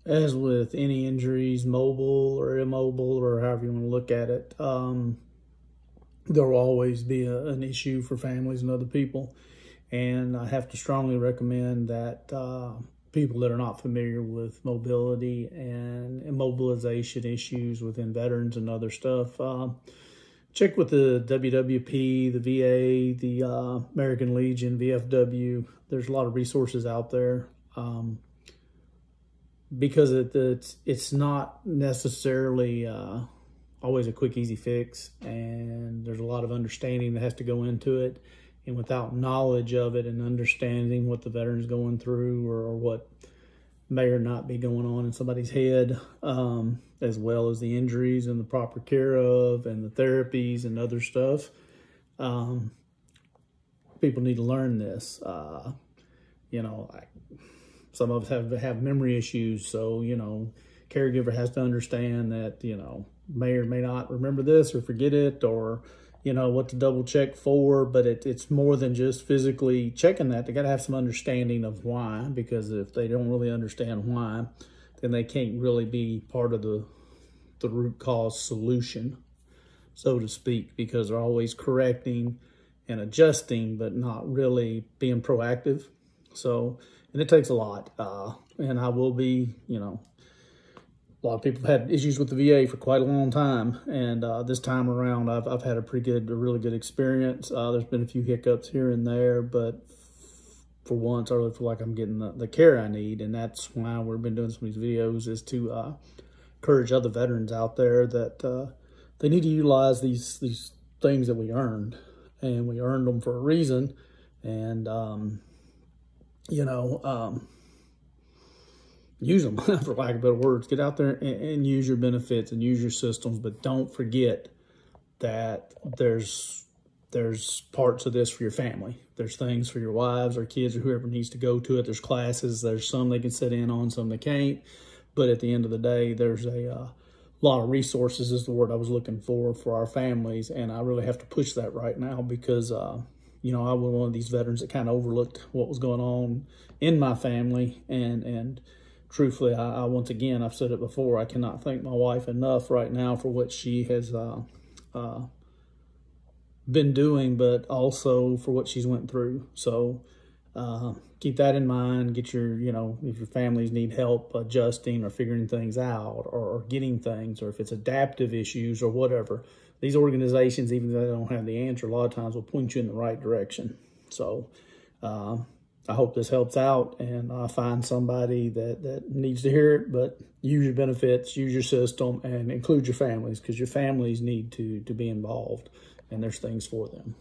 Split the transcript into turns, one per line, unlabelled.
As with any injuries, mobile or immobile, or however you want to look at it, there will always be an issue for families and other people. And I have to strongly recommend that people that are not familiar with mobility and immobilization issues within veterans and other stuff, check with the WWP, the VA, the American Legion, VFW. There's a lot of resources out there. Because it's not necessarily always a quick, easy fix, and there's a lot of understanding that has to go into it. And without knowledge of it and understanding what the veteran's going through or what may or not be going on in somebody's head, as well as the injuries and the proper care of and the therapies and other stuff, people need to learn this. Some of us have memory issues, so, caregiver has to understand that, may or may not remember this or forget it, or, what to double check for, but it's more than just physically checking that. They got to have some understanding of why, because if they don't really understand why, then they can't really be part of the root cause solution, so to speak, because they're always correcting and adjusting, but not really being proactive. So, and it takes a lot. And I will be, a lot of people have had issues with the VA for quite a long time. And this time around, I've had a really good experience. There's been a few hiccups here and there, but for once, I really feel like I'm getting the care I need. And that's why we've been doing some of these videos, is to encourage other veterans out there that they need to utilize these things that we earned. And we earned them for a reason. And, use them, for lack of better words. Get out there and use your benefits and use your systems, but don't forget that there's parts of this for your family. There's things for your wives or kids or whoever needs to go to it. There's classes. There's some they can sit in on, some they can't. But at the end of the day, there's a lot of resources is the word I was looking for our families. And I really have to push that right now because, I was one of these veterans that kind of overlooked what was going on in my family. And truthfully, I once again, I've said it before, I cannot thank my wife enough right now for what she has been doing, but also for what she's went through. So keep that in mind. Get your, if your families need help adjusting or figuring things out or getting things, or if it's adaptive issues or whatever, these organizations, even though they don't have the answer, a lot of times will point you in the right direction. So I hope this helps out, and find somebody that needs to hear it, but use your benefits, use your system, and include your families, because your families need to be involved, and there's things for them.